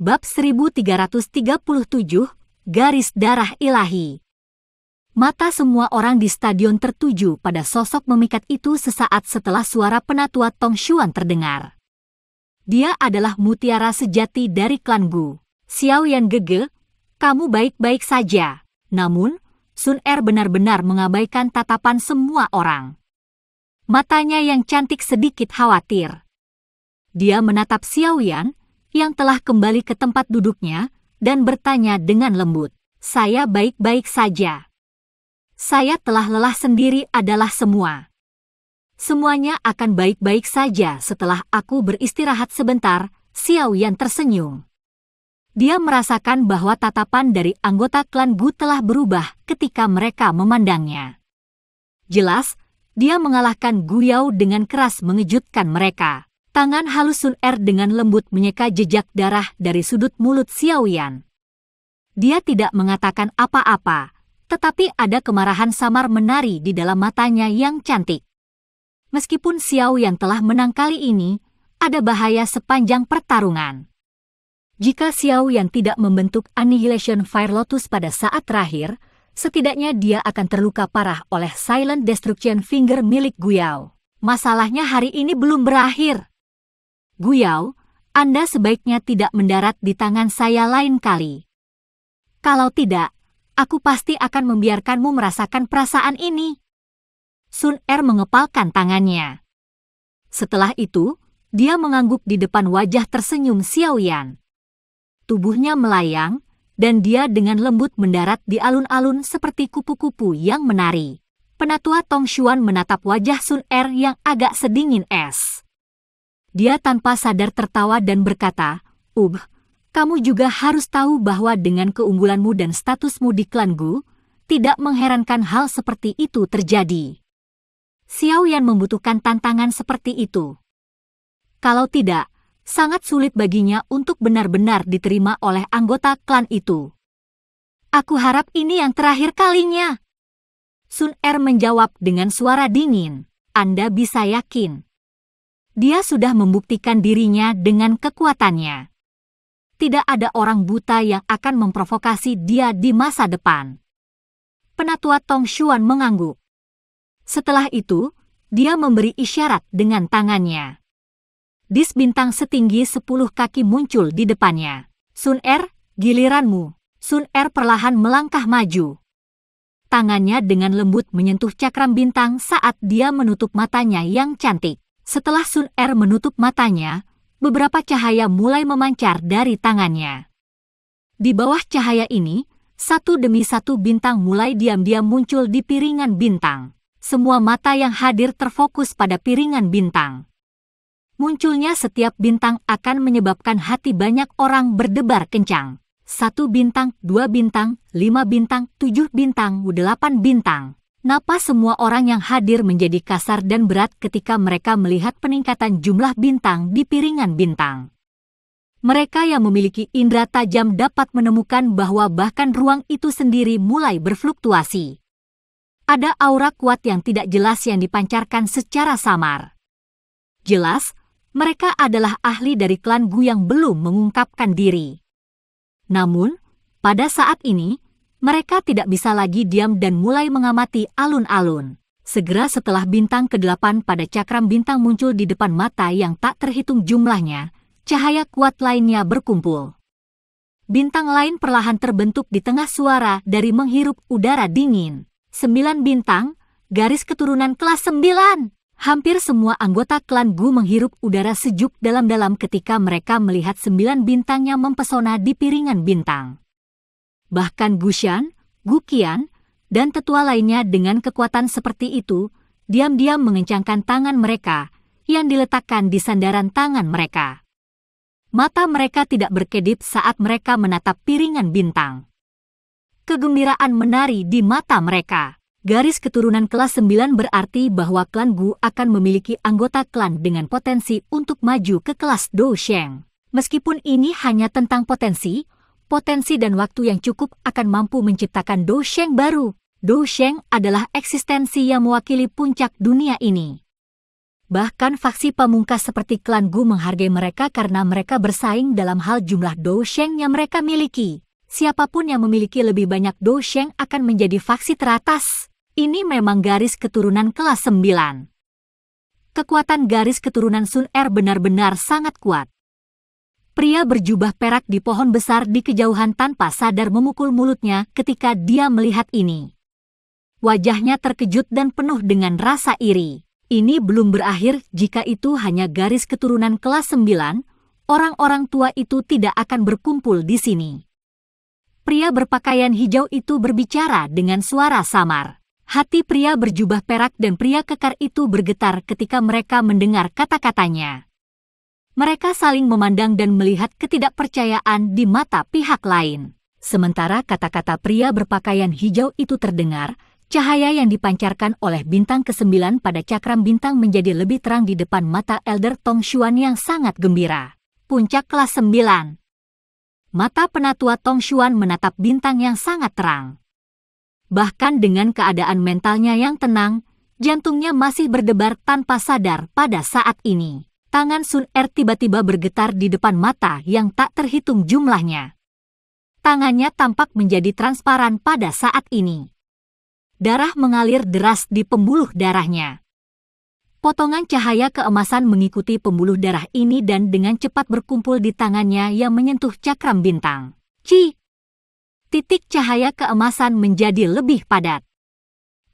Bab 1337, Garis Darah Ilahi. Mata semua orang di stadion tertuju pada sosok memikat itu sesaat setelah suara penatua Tong Xuan terdengar. Dia adalah mutiara sejati dari klan Gu. Xiao Yan Gege, kamu baik-baik saja. Namun, Sun Er benar-benar mengabaikan tatapan semua orang. Matanya yang cantik sedikit khawatir. Dia menatap Xiao Yan, yang telah kembali ke tempat duduknya, dan bertanya dengan lembut, "Saya baik-baik saja. Saya telah lelah sendiri adalah semua. Semuanya akan baik-baik saja setelah aku beristirahat sebentar." Xiao Yan tersenyum. Dia merasakan bahwa tatapan dari anggota klan Gu telah berubah ketika mereka memandangnya. Jelas, dia mengalahkan Gu Yao dengan keras mengejutkan mereka. Tangan halus Sun Er dengan lembut menyeka jejak darah dari sudut mulut Xiao Yan. Dia tidak mengatakan apa-apa, tetapi ada kemarahan samar menari di dalam matanya yang cantik. Meskipun Xiao Yan telah menang kali ini, ada bahaya sepanjang pertarungan. Jika Xiao Yan tidak membentuk Annihilation Fire Lotus pada saat terakhir, setidaknya dia akan terluka parah oleh Silent Destruction Finger milik Gu Yao. Masalahnya hari ini belum berakhir. Gu Yao, Anda sebaiknya tidak mendarat di tangan saya lain kali. Kalau tidak, aku pasti akan membiarkanmu merasakan perasaan ini. Sun Er mengepalkan tangannya. Setelah itu, dia mengangguk di depan wajah tersenyum Xiao Yan. Tubuhnya melayang, dan dia dengan lembut mendarat di alun-alun seperti kupu-kupu yang menari. Penatua Tong Xuan menatap wajah Sun Er yang agak sedingin es. Dia tanpa sadar tertawa dan berkata, kamu juga harus tahu bahwa dengan keunggulanmu dan statusmu di klan Gu, tidak mengherankan hal seperti itu terjadi. Xiao Yan membutuhkan tantangan seperti itu. Kalau tidak, sangat sulit baginya untuk benar-benar diterima oleh anggota klan itu. Aku harap ini yang terakhir kalinya. Sun Er menjawab dengan suara dingin. Anda bisa yakin. Dia sudah membuktikan dirinya dengan kekuatannya. Tidak ada orang buta yang akan memprovokasi dia di masa depan. Penatua Tong Xuan mengangguk. Setelah itu, dia memberi isyarat dengan tangannya. Dis bintang setinggi 10 kaki muncul di depannya. Sun Er, giliranmu. Sun Er perlahan melangkah maju. Tangannya dengan lembut menyentuh cakram bintang saat dia menutup matanya yang cantik. Setelah Sun Er menutup matanya, beberapa cahaya mulai memancar dari tangannya. Di bawah cahaya ini, satu demi satu bintang mulai diam-diam muncul di piringan bintang. Semua mata yang hadir terfokus pada piringan bintang. Munculnya setiap bintang akan menyebabkan hati banyak orang berdebar kencang. 1 bintang, 2 bintang, 5 bintang, 7 bintang, 8 bintang. Napas semua orang yang hadir menjadi kasar dan berat ketika mereka melihat peningkatan jumlah bintang di piringan bintang. Mereka yang memiliki indera tajam dapat menemukan bahwa bahkan ruang itu sendiri mulai berfluktuasi. Ada aura kuat yang tidak jelas yang dipancarkan secara samar. Jelas, mereka adalah ahli dari klan Gu yang belum mengungkapkan diri. Namun, pada saat ini, mereka tidak bisa lagi diam dan mulai mengamati alun-alun. Segera setelah bintang ke-8 pada cakram bintang muncul di depan mata yang tak terhitung jumlahnya, cahaya kuat lainnya berkumpul. Bintang lain perlahan terbentuk di tengah suara dari menghirup udara dingin. 9 bintang, garis keturunan kelas 9. Hampir semua anggota klan Gu menghirup udara sejuk dalam-dalam ketika mereka melihat 9 bintang yang mempesona di piringan bintang. Bahkan Gu Shan, Gu Qian, dan tetua lainnya dengan kekuatan seperti itu, diam-diam mengencangkan tangan mereka yang diletakkan di sandaran tangan mereka. Mata mereka tidak berkedip saat mereka menatap piringan bintang. Kegembiraan menari di mata mereka. Garis keturunan kelas 9 berarti bahwa klan Gu akan memiliki anggota klan dengan potensi untuk maju ke kelas Dou Sheng. Meskipun ini hanya tentang potensi dan waktu yang cukup akan mampu menciptakan Dou Sheng baru. Dou Sheng adalah eksistensi yang mewakili puncak dunia ini. Bahkan faksi pamungkas seperti klan Gu menghargai mereka karena mereka bersaing dalam hal jumlah dousheng yang mereka miliki. Siapapun yang memiliki lebih banyak dousheng akan menjadi faksi teratas. Ini memang garis keturunan kelas 9. Kekuatan garis keturunan Sun Er benar-benar sangat kuat. Pria berjubah perak di pohon besar di kejauhan tanpa sadar memukul mulutnya ketika dia melihat ini. Wajahnya terkejut dan penuh dengan rasa iri. Ini belum berakhir jika itu hanya garis keturunan kelas 9, orang-orang tua itu tidak akan berkumpul di sini. Pria berpakaian hijau itu berbicara dengan suara samar. Hati pria berjubah perak dan pria kekar itu bergetar ketika mereka mendengar kata-katanya. Mereka saling memandang dan melihat ketidakpercayaan di mata pihak lain. Sementara kata-kata pria berpakaian hijau itu terdengar, cahaya yang dipancarkan oleh bintang ke-9 pada cakram bintang menjadi lebih terang di depan mata Elder Tong Xuan yang sangat gembira. Puncak kelas 9. Mata penatua Tong Xuan menatap bintang yang sangat terang. Bahkan dengan keadaan mentalnya yang tenang, jantungnya masih berdebar tanpa sadar pada saat ini. Tangan Sun Er tiba-tiba bergetar di depan mata yang tak terhitung jumlahnya. Tangannya tampak menjadi transparan pada saat ini. Darah mengalir deras di pembuluh darahnya. Potongan cahaya keemasan mengikuti pembuluh darah ini dan dengan cepat berkumpul di tangannya yang menyentuh cakram bintang. Titik cahaya keemasan menjadi lebih padat.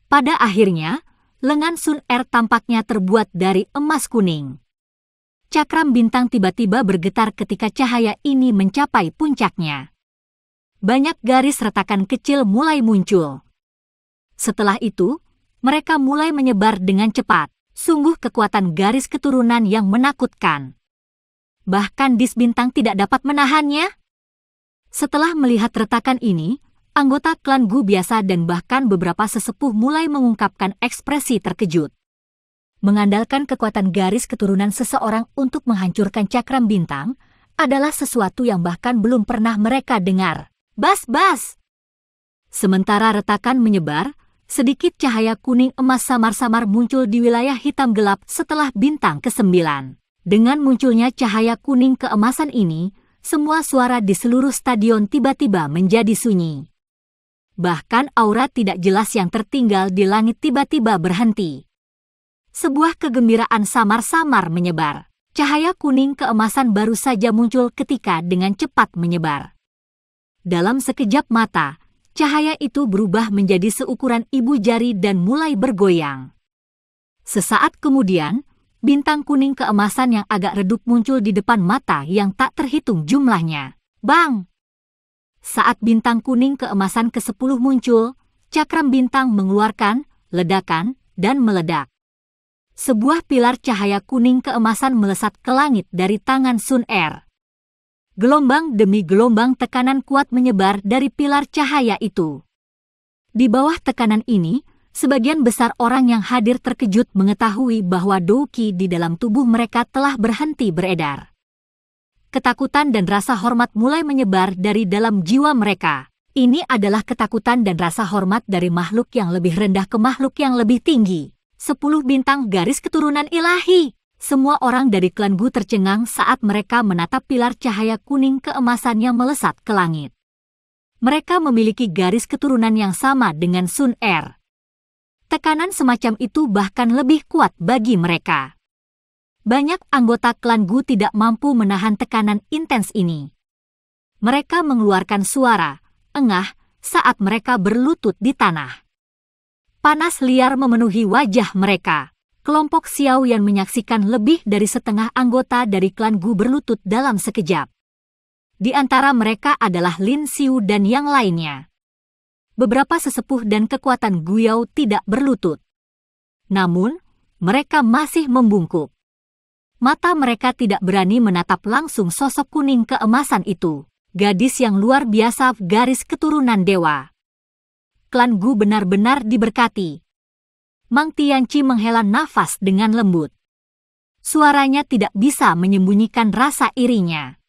Pada akhirnya, lengan Sun Er tampaknya terbuat dari emas kuning. Cakram bintang tiba-tiba bergetar ketika cahaya ini mencapai puncaknya. Banyak garis retakan kecil mulai muncul. Setelah itu, mereka mulai menyebar dengan cepat. Sungguh kekuatan garis keturunan yang menakutkan. Bahkan dis bintang tidak dapat menahannya. Setelah melihat retakan ini, anggota klan Gu biasa dan bahkan beberapa sesepuh mulai mengungkapkan ekspresi terkejut. Mengandalkan kekuatan garis keturunan seseorang untuk menghancurkan cakram bintang adalah sesuatu yang bahkan belum pernah mereka dengar. Bas-bas! Sementara retakan menyebar, sedikit cahaya kuning emas samar-samar muncul di wilayah hitam gelap setelah bintang ke-9. Dengan munculnya cahaya kuning keemasan ini, semua suara di seluruh stadion tiba-tiba menjadi sunyi. Bahkan aura tidak jelas yang tertinggal di langit tiba-tiba berhenti. Sebuah kegembiraan samar-samar menyebar. Cahaya kuning keemasan baru saja muncul ketika dengan cepat menyebar. Dalam sekejap mata, cahaya itu berubah menjadi seukuran ibu jari dan mulai bergoyang. Sesaat kemudian, bintang kuning keemasan yang agak redup muncul di depan mata yang tak terhitung jumlahnya. Bang! Saat bintang kuning keemasan ke-10 muncul, cakram bintang mengeluarkan ledakan dan meledak. Sebuah pilar cahaya kuning keemasan melesat ke langit dari tangan Sun Er. Gelombang demi gelombang tekanan kuat menyebar dari pilar cahaya itu. Di bawah tekanan ini, sebagian besar orang yang hadir terkejut mengetahui bahwa Douqi di dalam tubuh mereka telah berhenti beredar. Ketakutan dan rasa hormat mulai menyebar dari dalam jiwa mereka. Ini adalah ketakutan dan rasa hormat dari makhluk yang lebih rendah ke makhluk yang lebih tinggi. 10 bintang garis keturunan ilahi. Semua orang dari klan Gu tercengang saat mereka menatap pilar cahaya kuning keemasan yang melesat ke langit. Mereka memiliki garis keturunan yang sama dengan Sun Er. Tekanan semacam itu bahkan lebih kuat bagi mereka. Banyak anggota klan Gu tidak mampu menahan tekanan intens ini. Mereka mengeluarkan suara engah saat mereka berlutut di tanah. Panas liar memenuhi wajah mereka. Kelompok Xiao Yan menyaksikan lebih dari setengah anggota dari klan Gu berlutut dalam sekejap. Di antara mereka adalah Lin Xiu dan yang lainnya. Beberapa sesepuh dan kekuatan Guyao tidak berlutut. Namun, mereka masih membungkuk. Mata mereka tidak berani menatap langsung sosok kuning keemasan itu. Gadis yang luar biasa garis keturunan dewa. Klan Gu benar-benar diberkati. Mang Tianqi menghela nafas dengan lembut. Suaranya tidak bisa menyembunyikan rasa irinya.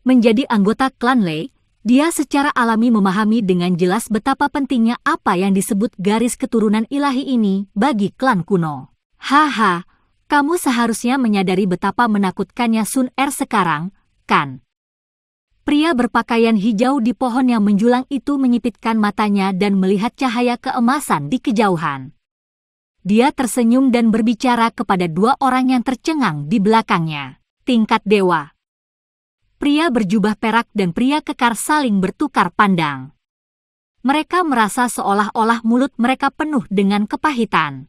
Menjadi anggota klan Lei, dia secara alami memahami dengan jelas betapa pentingnya apa yang disebut garis keturunan ilahi ini bagi klan kuno. Haha, Kamu seharusnya menyadari betapa menakutkannya Sun Er sekarang, kan? Pria berpakaian hijau di pohon yang menjulang itu menyipitkan matanya dan melihat cahaya keemasan di kejauhan. Dia tersenyum dan berbicara kepada dua orang yang tercengang di belakangnya. Tingkat dewa. Pria berjubah perak dan pria kekar saling bertukar pandang. Mereka merasa seolah-olah mulut mereka penuh dengan kepahitan.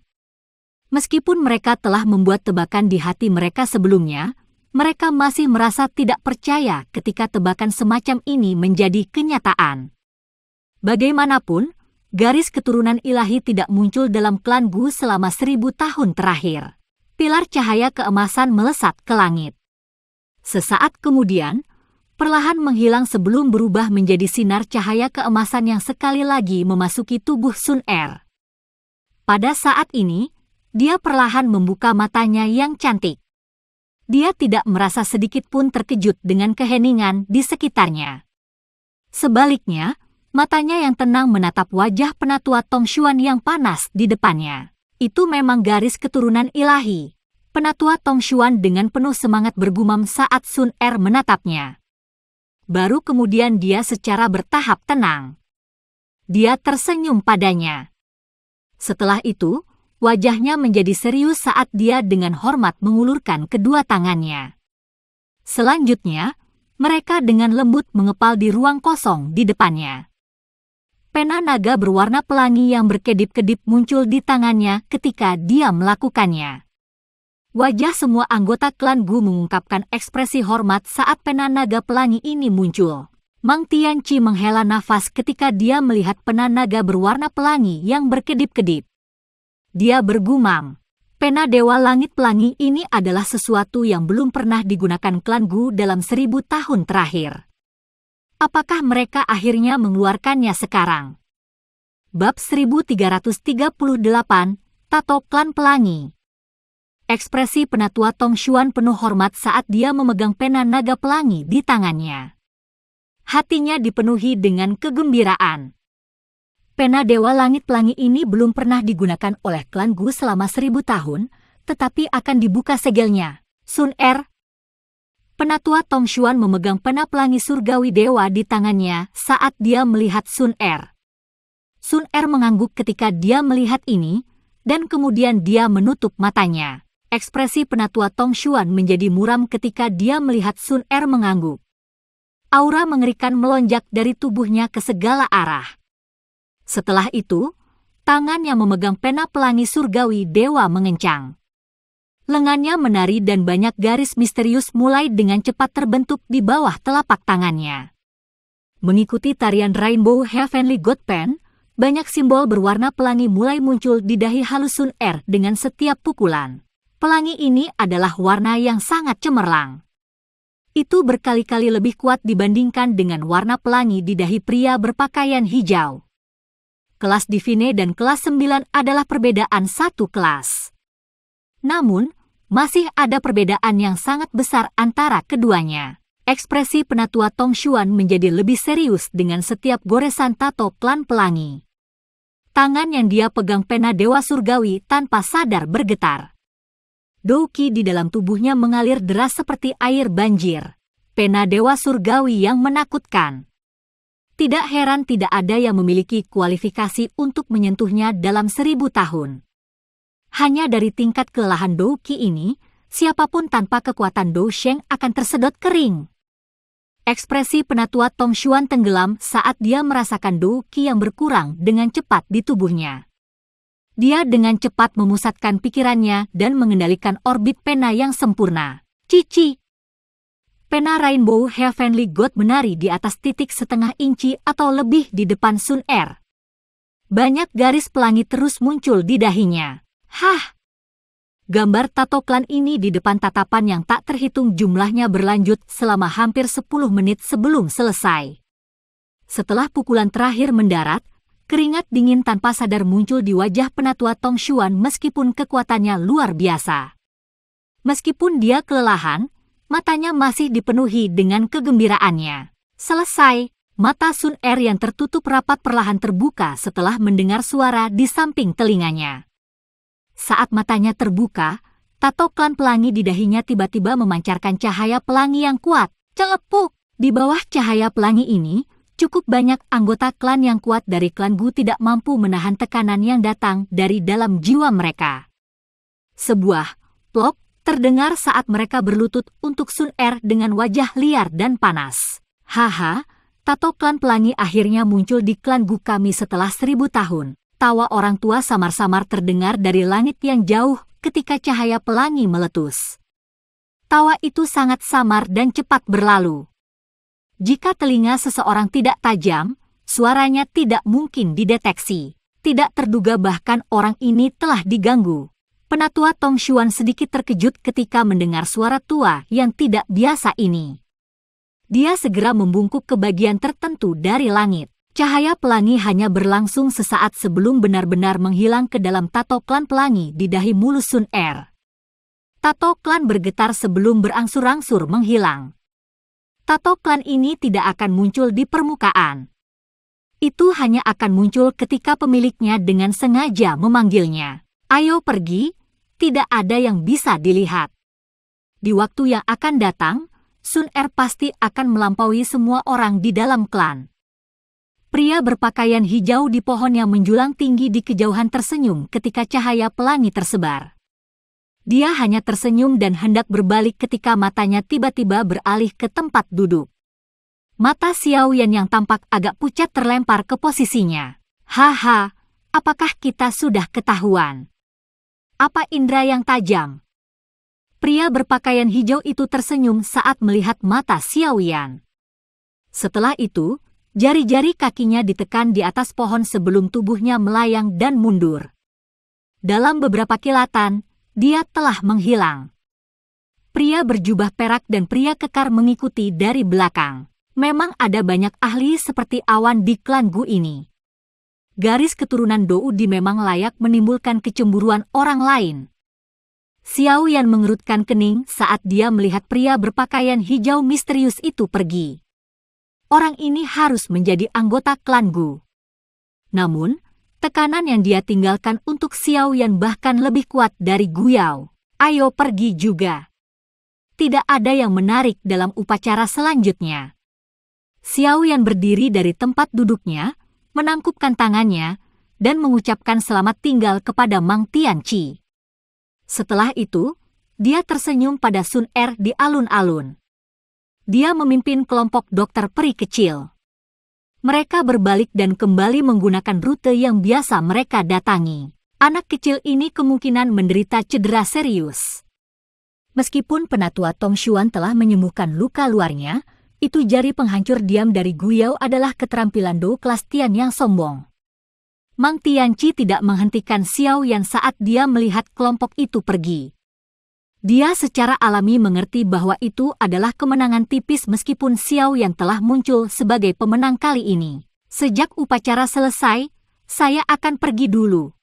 Meskipun mereka telah membuat tebakan di hati mereka sebelumnya, mereka masih merasa tidak percaya ketika tebakan semacam ini menjadi kenyataan. Bagaimanapun, garis keturunan ilahi tidak muncul dalam klan Gu selama 1000 tahun terakhir. Pilar cahaya keemasan melesat ke langit. Sesaat kemudian, perlahan menghilang sebelum berubah menjadi sinar cahaya keemasan yang sekali lagi memasuki tubuh Sun Er. Pada saat ini, dia perlahan membuka matanya yang cantik. Dia tidak merasa sedikit pun terkejut dengan keheningan di sekitarnya. Sebaliknya, matanya yang tenang menatap wajah penatua Tong Xuan yang panas di depannya. Itu memang garis keturunan ilahi. Penatua Tong Xuan dengan penuh semangat bergumam saat Sun Er menatapnya. Baru kemudian dia secara bertahap tenang. Dia tersenyum padanya. Setelah itu, wajahnya menjadi serius saat dia dengan hormat mengulurkan kedua tangannya. Selanjutnya, mereka dengan lembut mengepal di ruang kosong di depannya. Pena naga berwarna pelangi yang berkedip-kedip muncul di tangannya ketika dia melakukannya. Wajah semua anggota klan Gu mengungkapkan ekspresi hormat saat pena naga pelangi ini muncul. Mang Tianqi menghela nafas ketika dia melihat pena naga berwarna pelangi yang berkedip-kedip. Dia bergumam, pena Dewa Langit Pelangi ini adalah sesuatu yang belum pernah digunakan klan Gu dalam 1000 tahun terakhir. Apakah mereka akhirnya mengeluarkannya sekarang? Bab 1338, Tato Klan Pelangi. Ekspresi penatua Tong Xuan penuh hormat saat dia memegang pena naga pelangi di tangannya. Hatinya dipenuhi dengan kegembiraan. Pena Dewa Langit Pelangi ini belum pernah digunakan oleh klan Gu selama 1000 tahun, tetapi akan dibuka segelnya. Sun Er. Penatua Tong Xuan memegang pena pelangi surgawi dewa di tangannya saat dia melihat Sun Er. Sun Er mengangguk ketika dia melihat ini, dan kemudian dia menutup matanya. Ekspresi penatua Tong Xuan menjadi muram ketika dia melihat Sun Er mengangguk. Aura mengerikan melonjak dari tubuhnya ke segala arah. Setelah itu, tangan yang memegang pena pelangi surgawi dewa mengencang. Lengannya menari dan banyak garis misterius mulai dengan cepat terbentuk di bawah telapak tangannya. Mengikuti tarian Rainbow Heavenly God Pen, banyak simbol berwarna pelangi mulai muncul di dahi halus Sun Er dengan setiap pukulan. Pelangi ini adalah warna yang sangat cemerlang. Itu berkali-kali lebih kuat dibandingkan dengan warna pelangi di dahi pria berpakaian hijau. Kelas Divine dan kelas 9 adalah perbedaan satu kelas. Namun, masih ada perbedaan yang sangat besar antara keduanya. Ekspresi penatua Tong Xuan menjadi lebih serius dengan setiap goresan tato klan pelangi. Tangan yang dia pegang pena dewa surgawi tanpa sadar bergetar. Douqi di dalam tubuhnya mengalir deras seperti air banjir. Pena dewa surgawi yang menakutkan. Tidak heran tidak ada yang memiliki kualifikasi untuk menyentuhnya dalam 1000 tahun. Hanya dari tingkat kelelahan Douqi ini, siapapun tanpa kekuatan Dou Sheng akan tersedot kering. Ekspresi penatua Tong Xuan tenggelam saat dia merasakan Douqi yang berkurang dengan cepat di tubuhnya. Dia dengan cepat memusatkan pikirannya dan mengendalikan orbit pena yang sempurna. Cici. Pena Rainbow Heavenly God menari di atas titik setengah inci atau lebih di depan Sun Er. Banyak garis pelangi terus muncul di dahinya. Hah! Gambar tato klan ini di depan tatapan yang tak terhitung jumlahnya berlanjut selama hampir 10 menit sebelum selesai. Setelah pukulan terakhir mendarat, keringat dingin tanpa sadar muncul di wajah penatua Tong Xuan meskipun kekuatannya luar biasa. Meskipun dia kelelahan, matanya masih dipenuhi dengan kegembiraannya. Selesai, mata Sun Er yang tertutup rapat perlahan terbuka setelah mendengar suara di samping telinganya. Saat matanya terbuka, Tato klan pelangi di dahinya tiba-tiba memancarkan cahaya pelangi yang kuat. Celepuk! Di bawah cahaya pelangi ini, cukup banyak anggota klan yang kuat dari klan Gu tidak mampu menahan tekanan yang datang dari dalam jiwa mereka. Sebuah plok terdengar saat mereka berlutut untuk Sun Er dengan wajah liar dan panas. Haha, tato klan pelangi akhirnya muncul di klan Gu kami setelah 1000 tahun. Tawa orang tua samar-samar terdengar dari langit yang jauh ketika cahaya pelangi meletus. Tawa itu sangat samar dan cepat berlalu. Jika telinga seseorang tidak tajam, suaranya tidak mungkin dideteksi. Tidak terduga bahkan orang ini telah diganggu. Penatua Tong Xuan sedikit terkejut ketika mendengar suara tua yang tidak biasa ini. Dia segera membungkuk ke bagian tertentu dari langit. Cahaya pelangi hanya berlangsung sesaat sebelum benar-benar menghilang ke dalam tato klan pelangi di dahi mulus Sun Er. Tato klan bergetar sebelum berangsur-angsur menghilang. Tato klan ini tidak akan muncul di permukaan. Itu hanya akan muncul ketika pemiliknya dengan sengaja memanggilnya. Ayo pergi, tidak ada yang bisa dilihat. Di waktu yang akan datang, Sun Er pasti akan melampaui semua orang di dalam klan. Pria berpakaian hijau di pohon yang menjulang tinggi di kejauhan tersenyum ketika cahaya pelangi tersebar. Dia hanya tersenyum dan hendak berbalik ketika matanya tiba-tiba beralih ke tempat duduk. Mata Xiao Yan yang tampak agak pucat terlempar ke posisinya. Haha, apakah kita sudah ketahuan? Apa indera yang tajam? Pria berpakaian hijau itu tersenyum saat melihat mata Xiao Yan. Setelah itu, jari-jari kakinya ditekan di atas pohon sebelum tubuhnya melayang dan mundur. Dalam beberapa kilatan, dia telah menghilang. Pria berjubah perak dan pria kekar mengikuti dari belakang. Memang ada banyak ahli seperti awan di klan Gu ini. Garis keturunan Doudi memang layak menimbulkan kecemburuan orang lain. Xiao Yan mengerutkan kening saat dia melihat pria berpakaian hijau misterius itu pergi. Orang ini harus menjadi anggota klan Gu. Namun, tekanan yang dia tinggalkan untuk Xiao Yan bahkan lebih kuat dari Gu Yao. Ayo pergi juga. Tidak ada yang menarik dalam upacara selanjutnya. Xiao Yan berdiri dari tempat duduknya, menangkupkan tangannya, dan mengucapkan selamat tinggal kepada Mang Tianqi. Setelah itu, dia tersenyum pada Sun Er di alun-alun. Dia memimpin kelompok dokter peri kecil. Mereka berbalik dan kembali menggunakan rute yang biasa mereka datangi. Anak kecil ini kemungkinan menderita cedera serius. Meskipun penatua Tong Xuan telah menyembuhkan luka luarnya, itu jari penghancur diam dari Gu Yao adalah keterampilan Dou kelas Tian yang sombong. Mang Tianqi tidak menghentikan Xiao Yan saat dia melihat kelompok itu pergi. Dia secara alami mengerti bahwa itu adalah kemenangan tipis meskipun Xiao Yan telah muncul sebagai pemenang kali ini. Sejak upacara selesai, saya akan pergi dulu.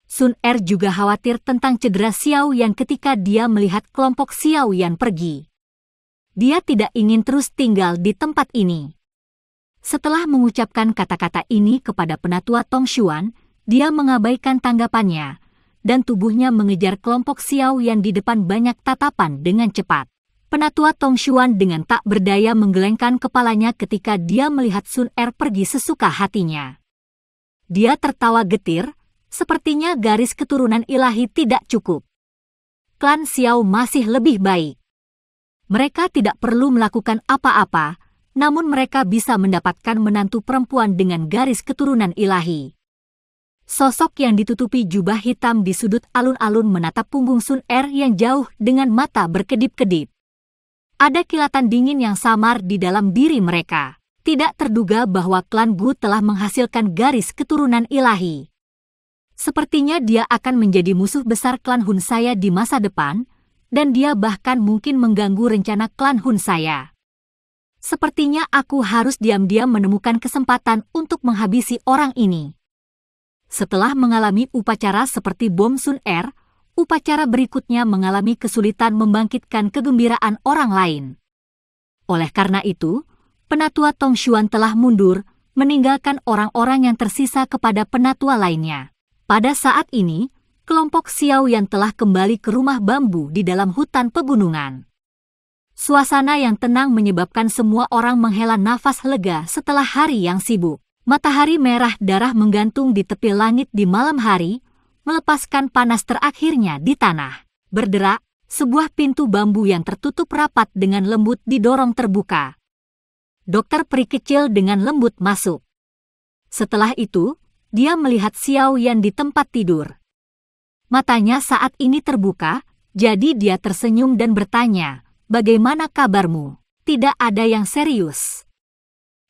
Sun Er juga khawatir tentang cedera Xiao Yan ketika dia melihat kelompok Xiao Yan pergi. Dia tidak ingin terus tinggal di tempat ini. Setelah mengucapkan kata-kata ini kepada penatua Tong Xuan, dia mengabaikan tanggapannya, dan tubuhnya mengejar kelompok Xiao Yan di depan banyak tatapan dengan cepat. Penatua Tong Xuan dengan tak berdaya menggelengkan kepalanya ketika dia melihat Sun Er pergi sesuka hatinya. Dia tertawa getir, sepertinya garis keturunan ilahi tidak cukup. Klan Xiao masih lebih baik. Mereka tidak perlu melakukan apa-apa, namun mereka bisa mendapatkan menantu perempuan dengan garis keturunan ilahi. Sosok yang ditutupi jubah hitam di sudut alun-alun menatap punggung Sun Er yang jauh dengan mata berkedip-kedip. Ada kilatan dingin yang samar di dalam diri mereka. Tidak terduga bahwa klan Gu telah menghasilkan garis keturunan ilahi. Sepertinya dia akan menjadi musuh besar klan Hun saya di masa depan, dan dia bahkan mungkin mengganggu rencana klan Hun saya. Sepertinya aku harus diam-diam menemukan kesempatan untuk menghabisi orang ini. Setelah mengalami upacara seperti bom Sun Er, upacara berikutnya mengalami kesulitan membangkitkan kegembiraan orang lain. Oleh karena itu, penatua Tong Xuan telah mundur, meninggalkan orang-orang yang tersisa kepada penatua lainnya. Pada saat ini, kelompok Xiao Yan telah kembali ke rumah bambu di dalam hutan pegunungan. Suasana yang tenang menyebabkan semua orang menghela nafas lega setelah hari yang sibuk. Matahari merah darah menggantung di tepi langit di malam hari, melepaskan panas terakhirnya di tanah. Berderak, sebuah pintu bambu yang tertutup rapat dengan lembut didorong terbuka. Dokter peri kecil dengan lembut masuk. Setelah itu, dia melihat Xiao Yan di tempat tidur. Matanya saat ini terbuka, jadi dia tersenyum dan bertanya, "Bagaimana kabarmu? Tidak ada yang serius."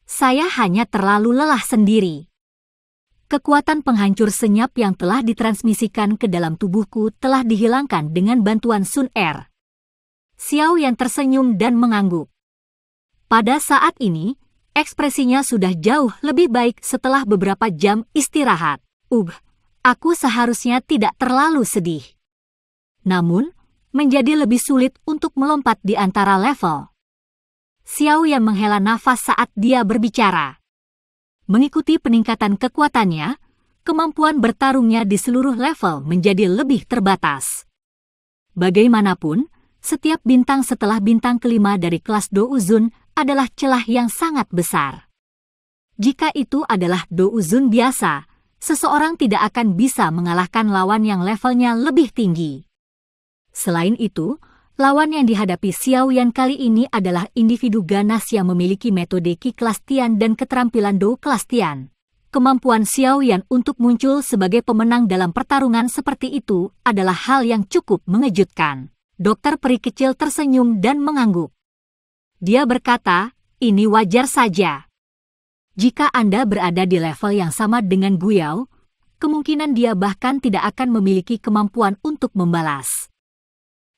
"Saya hanya terlalu lelah sendiri." Kekuatan penghancur senyap yang telah ditransmisikan ke dalam tubuhku telah dihilangkan dengan bantuan Sun Er. Xiao Yan tersenyum dan mengangguk. Pada saat ini, ekspresinya sudah jauh lebih baik setelah beberapa jam istirahat. Aku seharusnya tidak terlalu sedih. Namun, menjadi lebih sulit untuk melompat di antara level. Xiao Yan menghela nafas saat dia berbicara. Mengikuti peningkatan kekuatannya, kemampuan bertarungnya di seluruh level menjadi lebih terbatas. Bagaimanapun, setiap bintang setelah bintang kelima dari kelas Douzun adalah celah yang sangat besar. Jika itu adalah Douzun biasa, seseorang tidak akan bisa mengalahkan lawan yang levelnya lebih tinggi. Selain itu, lawan yang dihadapi Xiao Yan kali ini adalah individu ganas yang memiliki metode Qi kelas Tian dan keterampilan Dou kelas Tian. Kemampuan Xiao Yan untuk muncul sebagai pemenang dalam pertarungan seperti itu adalah hal yang cukup mengejutkan. Dokter peri kecil tersenyum dan mengangguk. Dia berkata, "Ini wajar saja. Jika Anda berada di level yang sama dengan Guyao, kemungkinan dia bahkan tidak akan memiliki kemampuan untuk membalas."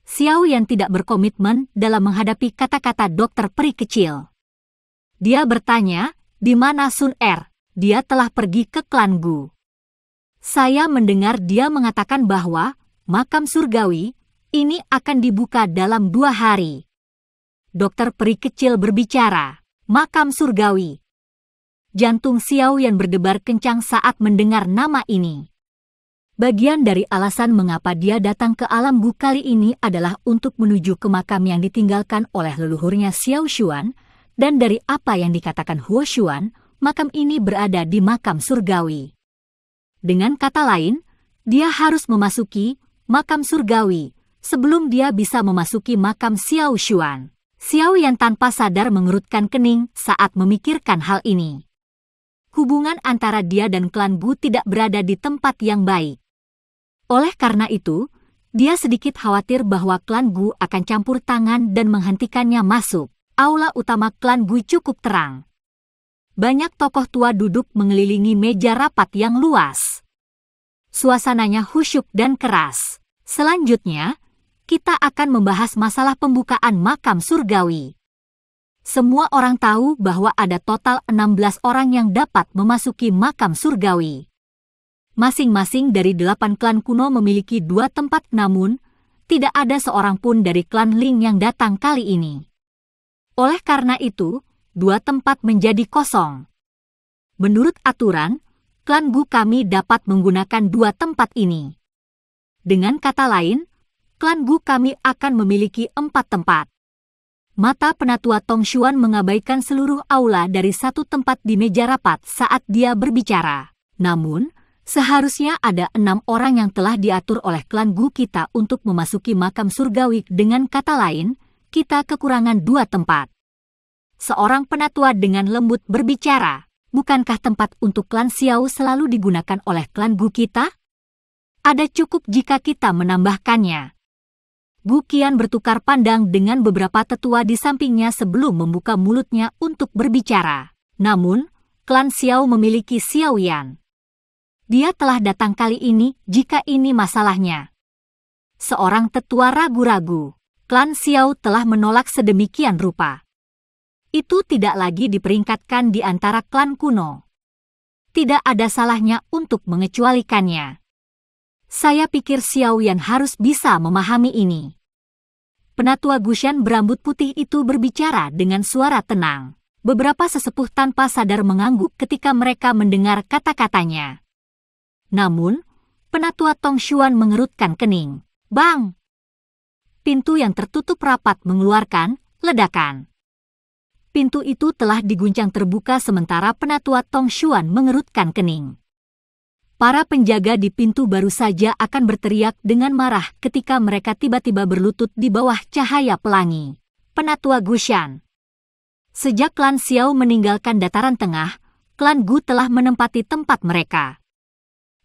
Xiao Yan tidak berkomitmen dalam menghadapi kata-kata dokter peri kecil. Dia bertanya, "Di mana Sun Er? Dia telah pergi ke klan Gu." Saya mendengar dia mengatakan bahwa makam surgawi ini akan dibuka dalam 2 hari. Dokter peri kecil berbicara, "Makam surgawi." Jantung Xiao Yan berdebar kencang saat mendengar nama ini. Bagian dari alasan mengapa dia datang ke alam Gu kali ini adalah untuk menuju ke makam yang ditinggalkan oleh leluhurnya Xiao Xuan, dan dari apa yang dikatakan Huo Xuan, makam ini berada di makam surgawi. Dengan kata lain, dia harus memasuki makam surgawi sebelum dia bisa memasuki makam Xiao Xuan. Xiao Yan tanpa sadar mengerutkan kening saat memikirkan hal ini. Hubungan antara dia dan klan Gu tidak berada di tempat yang baik. Oleh karena itu, dia sedikit khawatir bahwa klan Gu akan campur tangan dan menghentikannya masuk. Aula utama klan Gu cukup terang. Banyak tokoh tua duduk mengelilingi meja rapat yang luas. Suasananya khusyuk dan keras. Selanjutnya, kita akan membahas masalah pembukaan makam surgawi. Semua orang tahu bahwa ada total 16 orang yang dapat memasuki makam surgawi. Masing-masing dari 8 klan kuno memiliki 2 tempat, namun tidak ada seorang pun dari klan Ling yang datang kali ini. Oleh karena itu, 2 tempat menjadi kosong. Menurut aturan, klan Gu kami dapat menggunakan 2 tempat ini. Dengan kata lain, klan Gu kami akan memiliki 4 tempat. Mata penatua Tong Xuan mengabaikan seluruh aula dari 1 tempat di meja rapat saat dia berbicara. Namun, seharusnya ada 6 orang yang telah diatur oleh klan Gu kita untuk memasuki makam surgawi. Dengan kata lain, kita kekurangan 2 tempat. Seorang penatua dengan lembut berbicara, "Bukankah tempat untuk klan Xiao selalu digunakan oleh klan Gu kita? Ada cukup jika kita menambahkannya." Gu Qian bertukar pandang dengan beberapa tetua di sampingnya sebelum membuka mulutnya untuk berbicara. Namun, klan Xiao memiliki Xiao Yan. Dia telah datang kali ini jika ini masalahnya. Seorang tetua ragu-ragu. Klan Xiao telah menolak sedemikian rupa. Itu tidak lagi diperingkatkan di antara klan kuno. Tidak ada salahnya untuk mengecualikannya. Saya pikir Xiao Yan harus bisa memahami ini. Penatua Gushan berambut putih itu berbicara dengan suara tenang. Beberapa sesepuh tanpa sadar mengangguk ketika mereka mendengar kata-katanya. Namun, Penatua Tong Xuan mengerutkan kening. Bang! Pintu yang tertutup rapat mengeluarkan ledakan. Pintu itu telah diguncang terbuka sementara Penatua Tong Xuan mengerutkan kening. Para penjaga di pintu baru saja akan berteriak dengan marah ketika mereka tiba-tiba berlutut di bawah cahaya pelangi. Penatua Gushan. Sejak klan Xiao meninggalkan dataran tengah, klan Gu telah menempati tempat mereka.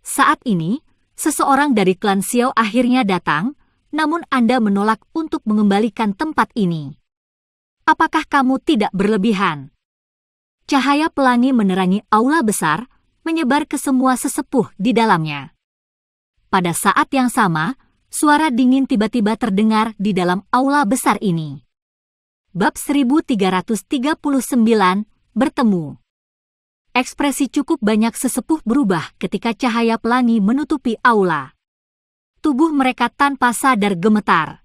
Saat ini, seseorang dari klan Xiao akhirnya datang, namun Anda menolak untuk mengembalikan tempat ini. Apakah kamu tidak berlebihan? Cahaya pelangi menerangi aula besar, menyebar ke semua sesepuh di dalamnya. Pada saat yang sama, suara dingin tiba-tiba terdengar di dalam aula besar ini. Bab 1339, bertemu. Ekspresi cukup banyak sesepuh berubah ketika cahaya pelangi menutupi aula. Tubuh mereka tanpa sadar gemetar.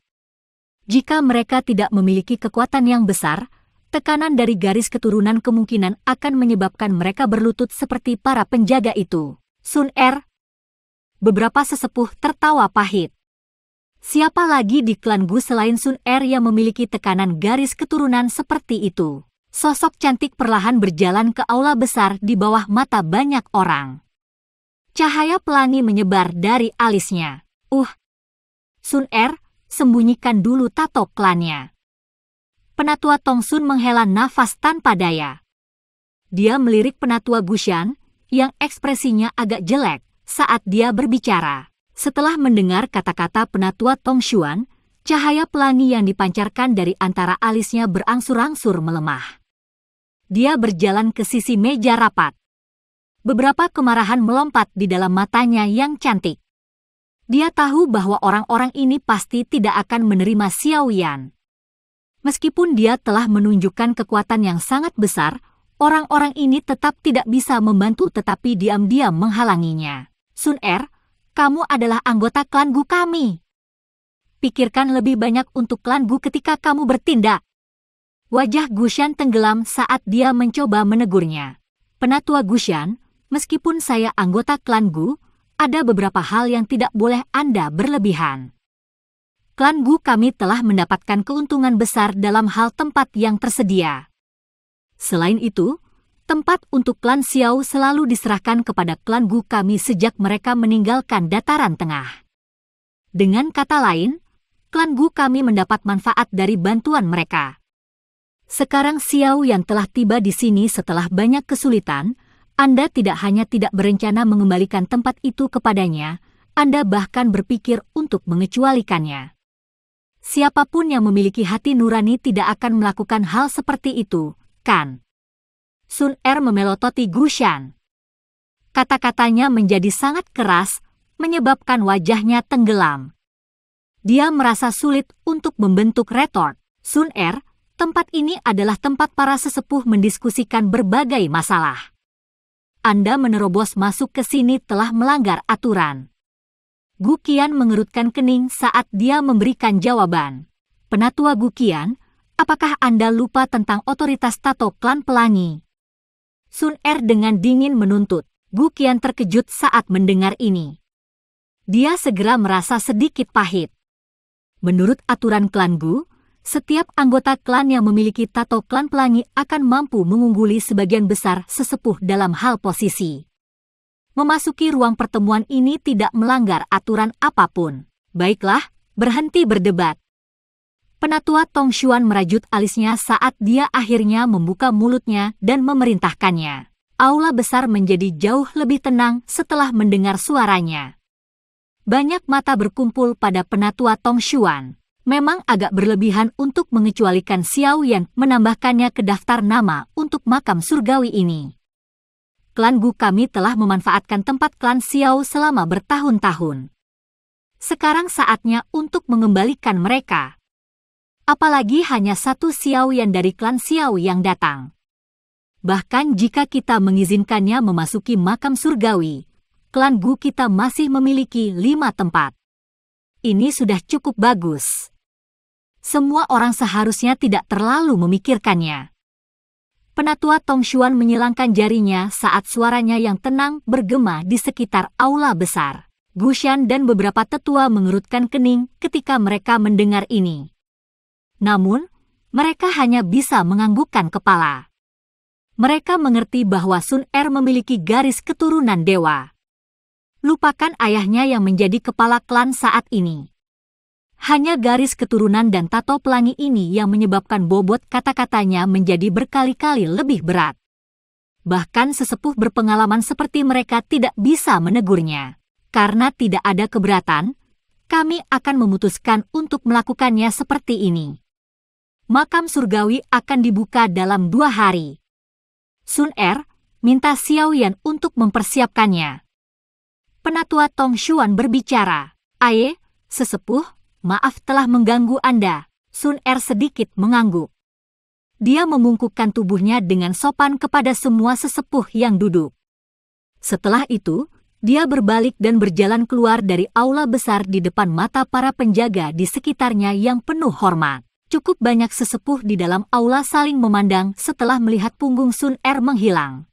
Jika mereka tidak memiliki kekuatan yang besar, tekanan dari garis keturunan kemungkinan akan menyebabkan mereka berlutut seperti para penjaga itu. Sun Er. Beberapa sesepuh tertawa pahit. Siapa lagi di klan Gu selain Sun Er yang memiliki tekanan garis keturunan seperti itu? Sosok cantik perlahan berjalan ke aula besar di bawah mata banyak orang. Cahaya pelangi menyebar dari alisnya. Sun Er, sembunyikan dulu tato klannya. Penatua Tong Sun menghela nafas tanpa daya. Dia melirik Penatua Gushan, yang ekspresinya agak jelek saat dia berbicara. Setelah mendengar kata-kata Penatua Tong Xuan, cahaya pelangi yang dipancarkan dari antara alisnya berangsur-angsur melemah. Dia berjalan ke sisi meja rapat. Beberapa kemarahan melompat di dalam matanya yang cantik. Dia tahu bahwa orang-orang ini pasti tidak akan menerima Xiao Yan. Meskipun dia telah menunjukkan kekuatan yang sangat besar, orang-orang ini tetap tidak bisa membantu tetapi diam-diam menghalanginya. Sun Er, kamu adalah anggota klan Gu kami. Pikirkan lebih banyak untuk klan Gu ketika kamu bertindak. Wajah Gushan tenggelam saat dia mencoba menegurnya. Penatua Gushan, meskipun saya anggota klan Gu, ada beberapa hal yang tidak boleh Anda berlebihan. Klan Gu kami telah mendapatkan keuntungan besar dalam hal tempat yang tersedia. Selain itu, tempat untuk klan Xiao selalu diserahkan kepada klan Gu kami sejak mereka meninggalkan dataran tengah. Dengan kata lain, klan Gu kami mendapat manfaat dari bantuan mereka. Sekarang Xiao yang telah tiba di sini setelah banyak kesulitan, Anda tidak hanya tidak berencana mengembalikan tempat itu kepadanya, Anda bahkan berpikir untuk mengecualikannya. Siapapun yang memiliki hati nurani tidak akan melakukan hal seperti itu, kan? Sun Er memelototi Gushan. Kata-katanya menjadi sangat keras, menyebabkan wajahnya tenggelam. Dia merasa sulit untuk membentuk retort. Sun Er, tempat ini adalah tempat para sesepuh mendiskusikan berbagai masalah. Anda menerobos masuk ke sini telah melanggar aturan. Gu Qian mengerutkan kening saat dia memberikan jawaban. Penatua Gu Qian, apakah Anda lupa tentang otoritas tato klan pelangi? Sun Er dengan dingin menuntut. Gu Qian terkejut saat mendengar ini. Dia segera merasa sedikit pahit. Menurut aturan klan Gu, setiap anggota klan yang memiliki tato klan pelangi akan mampu mengungguli sebagian besar sesepuh dalam hal posisi. Memasuki ruang pertemuan ini tidak melanggar aturan apapun. Baiklah, berhenti berdebat. Penatua Tong Xuan merajut alisnya saat dia akhirnya membuka mulutnya dan memerintahkannya. Aula besar menjadi jauh lebih tenang setelah mendengar suaranya. Banyak mata berkumpul pada Penatua Tong Xuan. Memang agak berlebihan untuk mengecualikan Xiao Yan menambahkannya ke daftar nama untuk makam surgawi ini. Klan Gu kami telah memanfaatkan tempat klan Xiao selama bertahun-tahun. Sekarang saatnya untuk mengembalikan mereka. Apalagi hanya satu Xiao Yan dari klan Xiao yang datang. Bahkan jika kita mengizinkannya memasuki makam surgawi, klan Gu kita masih memiliki 5 tempat. Ini sudah cukup bagus. Semua orang seharusnya tidak terlalu memikirkannya. Penatua Tong Xuan menyilangkan jarinya saat suaranya yang tenang bergema di sekitar aula besar. Gushan dan beberapa tetua mengerutkan kening ketika mereka mendengar ini. Namun, mereka hanya bisa menganggukkan kepala. Mereka mengerti bahwa Sun Er memiliki garis keturunan dewa. Lupakan ayahnya yang menjadi kepala klan saat ini. Hanya garis keturunan dan tato pelangi ini yang menyebabkan bobot kata-katanya menjadi berkali-kali lebih berat. Bahkan sesepuh berpengalaman seperti mereka tidak bisa menegurnya. Karena tidak ada keberatan, kami akan memutuskan untuk melakukannya seperti ini. Makam surgawi akan dibuka dalam 2 hari. Sun Er minta Xiao Yan untuk mempersiapkannya. Penatua Tong Xuan berbicara. "Aye, sesepuh, maaf telah mengganggu Anda." Sun Er sedikit mengangguk. Dia membungkukkan tubuhnya dengan sopan kepada semua sesepuh yang duduk. Setelah itu, dia berbalik dan berjalan keluar dari aula besar di depan mata para penjaga di sekitarnya yang penuh hormat. Cukup banyak sesepuh di dalam aula saling memandang setelah melihat punggung Sun Er menghilang.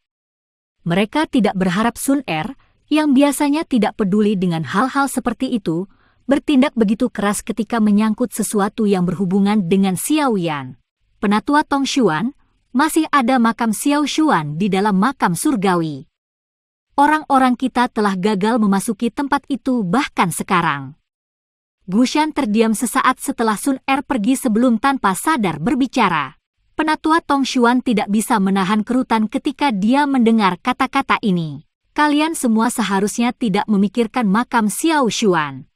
Mereka tidak berharap Sun Er, yang biasanya tidak peduli dengan hal-hal seperti itu, bertindak begitu keras ketika menyangkut sesuatu yang berhubungan dengan Xiao Yan. Penatua Tong Xuan, masih ada makam Xiao Xuan di dalam makam surgawi. Orang-orang kita telah gagal memasuki tempat itu bahkan sekarang. Gushan terdiam sesaat setelah Sun Er pergi sebelum tanpa sadar berbicara. Penatua Tong Xuan tidak bisa menahan kerutan ketika dia mendengar kata-kata ini. Kalian semua seharusnya tidak memikirkan makam Xiao Xuan.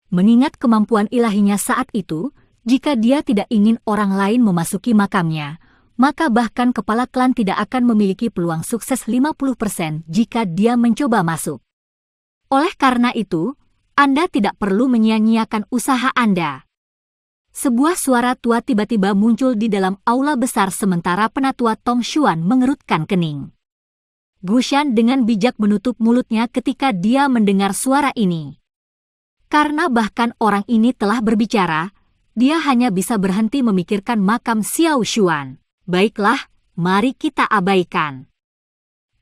Mengingat kemampuan ilahinya saat itu, jika dia tidak ingin orang lain memasuki makamnya, maka bahkan kepala klan tidak akan memiliki peluang sukses 50% jika dia mencoba masuk. Oleh karena itu, Anda tidak perlu menyia-nyiakan usaha Anda. Sebuah suara tua tiba-tiba muncul di dalam aula besar sementara penatua Tong Xuan mengerutkan kening. Gushan dengan bijak menutup mulutnya ketika dia mendengar suara ini. Karena bahkan orang ini telah berbicara, dia hanya bisa berhenti memikirkan makam Xiao Xuan. Baiklah, mari kita abaikan.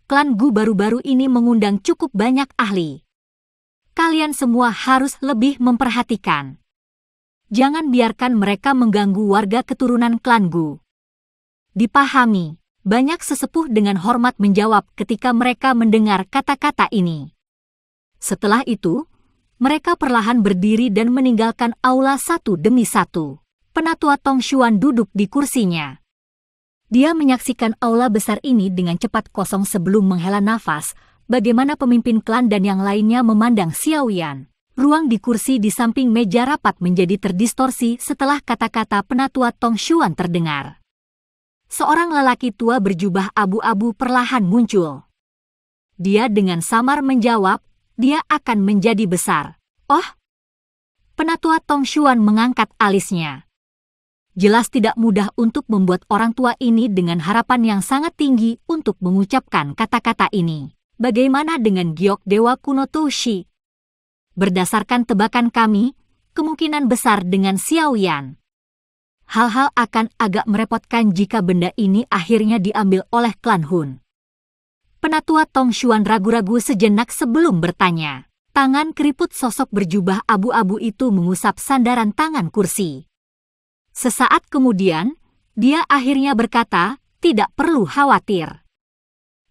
Klan Gu baru-baru ini mengundang cukup banyak ahli. Kalian semua harus lebih memperhatikan. Jangan biarkan mereka mengganggu warga keturunan klan Gu. Dipahami, banyak sesepuh dengan hormat menjawab ketika mereka mendengar kata-kata ini. Setelah itu, mereka perlahan berdiri dan meninggalkan aula satu demi satu. Penatua Tong Xuan duduk di kursinya. Dia menyaksikan aula besar ini dengan cepat kosong sebelum menghela nafas, bagaimana pemimpin klan dan yang lainnya memandang Xiao Yan. Ruang di kursi di samping meja rapat menjadi terdistorsi setelah kata-kata penatua Tong Xuan terdengar. Seorang lelaki tua berjubah abu-abu perlahan muncul. Dia dengan samar menjawab, dia akan menjadi besar. Oh! Penatua Tong Xuan mengangkat alisnya. Jelas tidak mudah untuk membuat orang tua ini dengan harapan yang sangat tinggi untuk mengucapkan kata-kata ini. Bagaimana dengan giok dewa kuno Tushi? Berdasarkan tebakan kami, kemungkinan besar dengan Xiao Yan. Hal-hal akan agak merepotkan jika benda ini akhirnya diambil oleh klan Hun. Penatua Tong Xuan ragu-ragu sejenak sebelum bertanya. Tangan keriput sosok berjubah abu-abu itu mengusap sandaran tangan kursi. Sesaat kemudian, dia akhirnya berkata, tidak perlu khawatir.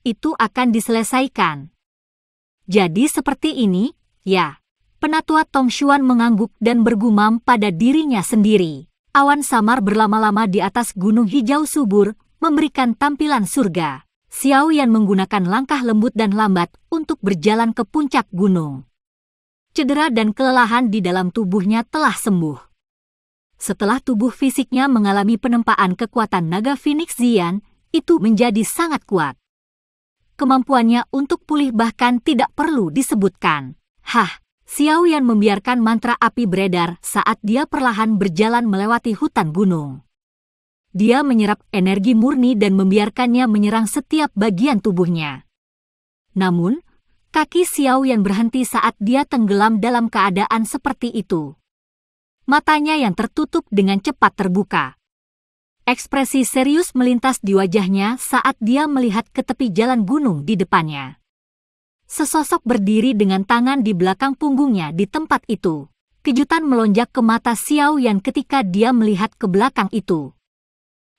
Itu akan diselesaikan. Jadi seperti ini, ya. Penatua Tong Xuan mengangguk dan bergumam pada dirinya sendiri. Awan samar berlama-lama di atas gunung hijau subur, memberikan tampilan surga. Xiao Yan menggunakan langkah lembut dan lambat untuk berjalan ke puncak gunung. Cedera dan kelelahan di dalam tubuhnya telah sembuh. Setelah tubuh fisiknya mengalami penempaan kekuatan naga Phoenix Zian, itu menjadi sangat kuat. Kemampuannya untuk pulih bahkan tidak perlu disebutkan. Xiao Yan membiarkan mantra api beredar saat dia perlahan berjalan melewati hutan gunung. Dia menyerap energi murni dan membiarkannya menyerang setiap bagian tubuhnya. Namun, kaki Xiao Yan berhenti saat dia tenggelam dalam keadaan seperti itu. Matanya yang tertutup dengan cepat terbuka. Ekspresi serius melintas di wajahnya saat dia melihat ke tepi jalan gunung di depannya. Sesosok berdiri dengan tangan di belakang punggungnya di tempat itu. Kejutan melonjak ke mata Xiao Yan ketika dia melihat ke belakang itu.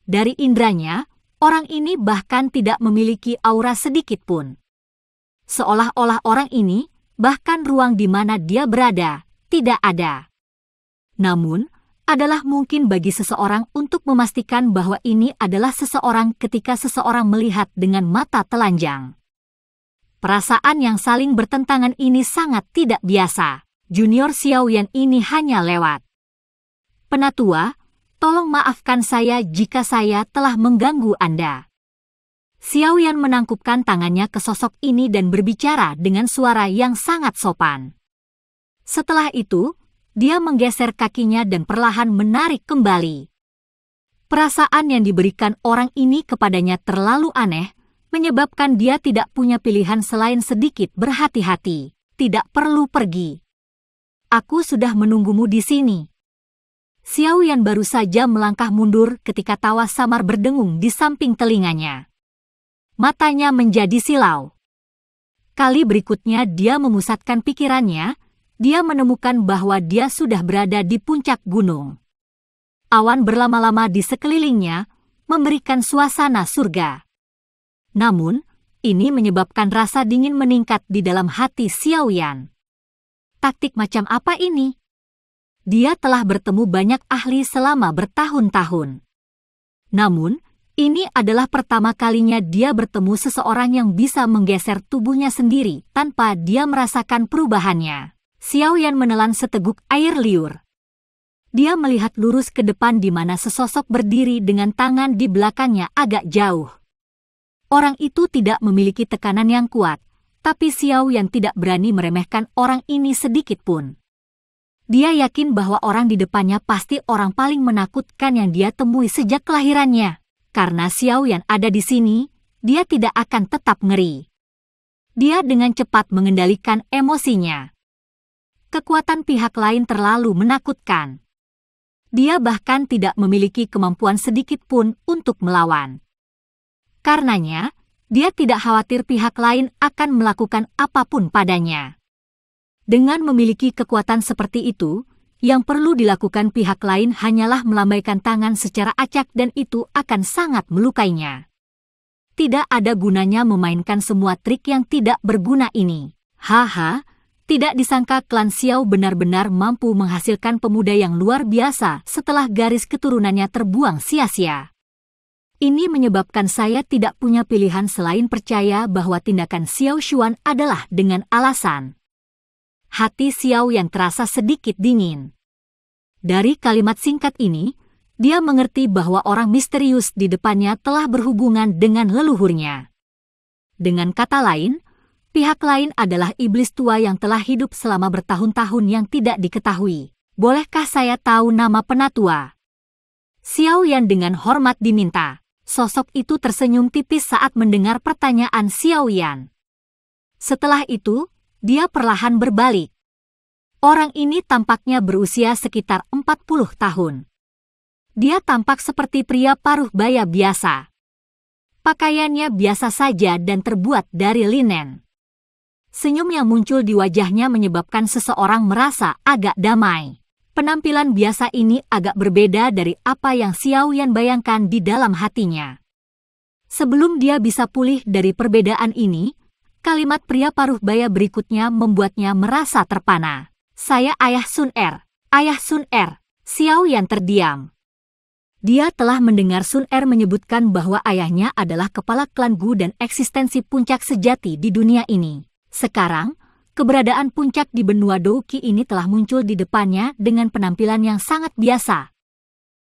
Dari indranya, orang ini bahkan tidak memiliki aura sedikit pun. Seolah-olah orang ini, bahkan ruang di mana dia berada, tidak ada. Namun, adalah mungkin bagi seseorang untuk memastikan bahwa ini adalah seseorang ketika seseorang melihat dengan mata telanjang. Perasaan yang saling bertentangan ini sangat tidak biasa. Junior Xiao Yan ini hanya lewat. Penatua, tolong maafkan saya jika saya telah mengganggu Anda. Xiao Yan menangkupkan tangannya ke sosok ini dan berbicara dengan suara yang sangat sopan. Setelah itu, dia menggeser kakinya dan perlahan menarik kembali. Perasaan yang diberikan orang ini kepadanya terlalu aneh, menyebabkan dia tidak punya pilihan selain sedikit berhati-hati. Tidak perlu pergi. Aku sudah menunggumu di sini. Xiao Yan baru saja melangkah mundur ketika tawa samar berdengung di samping telinganya. Matanya menjadi silau. Kali berikutnya dia memusatkan pikirannya, dia menemukan bahwa dia sudah berada di puncak gunung. Awan berlama-lama di sekelilingnya, memberikan suasana surga. Namun, ini menyebabkan rasa dingin meningkat di dalam hati Xiao Yan. Taktik macam apa ini? Dia telah bertemu banyak ahli selama bertahun-tahun. Namun, ini adalah pertama kalinya dia bertemu seseorang yang bisa menggeser tubuhnya sendiri tanpa dia merasakan perubahannya. Xiao Yan menelan seteguk air liur. Dia melihat lurus ke depan di mana sesosok berdiri dengan tangan di belakangnya agak jauh. Orang itu tidak memiliki tekanan yang kuat, tapi Xiao Yan tidak berani meremehkan orang ini sedikit pun. Dia yakin bahwa orang di depannya pasti orang paling menakutkan yang dia temui sejak kelahirannya. Karena Xiao Yan ada di sini, dia tidak akan tetap ngeri. Dia dengan cepat mengendalikan emosinya. Kekuatan pihak lain terlalu menakutkan. Dia bahkan tidak memiliki kemampuan sedikit pun untuk melawan. Karenanya, dia tidak khawatir pihak lain akan melakukan apapun padanya. Dengan memiliki kekuatan seperti itu, yang perlu dilakukan pihak lain hanyalah melambaikan tangan secara acak dan itu akan sangat melukainya. Tidak ada gunanya memainkan semua trik yang tidak berguna ini. Haha, tidak disangka klan Xiao benar-benar mampu menghasilkan pemuda yang luar biasa setelah garis keturunannya terbuang sia-sia. Ini menyebabkan saya tidak punya pilihan selain percaya bahwa tindakan Xiao Xuan adalah dengan alasan. Hati Xiao yang terasa sedikit dingin. Dari kalimat singkat ini, dia mengerti bahwa orang misterius di depannya telah berhubungan dengan leluhurnya. Dengan kata lain, pihak lain adalah iblis tua yang telah hidup selama bertahun-tahun yang tidak diketahui. Bolehkah saya tahu nama penatua? Xiao Yan dengan hormat diminta. Sosok itu tersenyum tipis saat mendengar pertanyaan Xiao Yan. Setelah itu, dia perlahan berbalik. Orang ini tampaknya berusia sekitar 40 tahun. Dia tampak seperti pria paruh baya biasa. Pakaiannya biasa saja dan terbuat dari linen. Senyum yang muncul di wajahnya menyebabkan seseorang merasa agak damai. Penampilan biasa ini agak berbeda dari apa yang Xiao Yan bayangkan di dalam hatinya. Sebelum dia bisa pulih dari perbedaan ini, kalimat pria paruh baya berikutnya membuatnya merasa terpana. Saya Ayah Sun Er. Ayah Sun Er. Xiao Yan terdiam. Dia telah mendengar Sun Er menyebutkan bahwa ayahnya adalah kepala klan Gu dan eksistensi puncak sejati di dunia ini. Sekarang, keberadaan puncak di benua Douqi ini telah muncul di depannya dengan penampilan yang sangat biasa,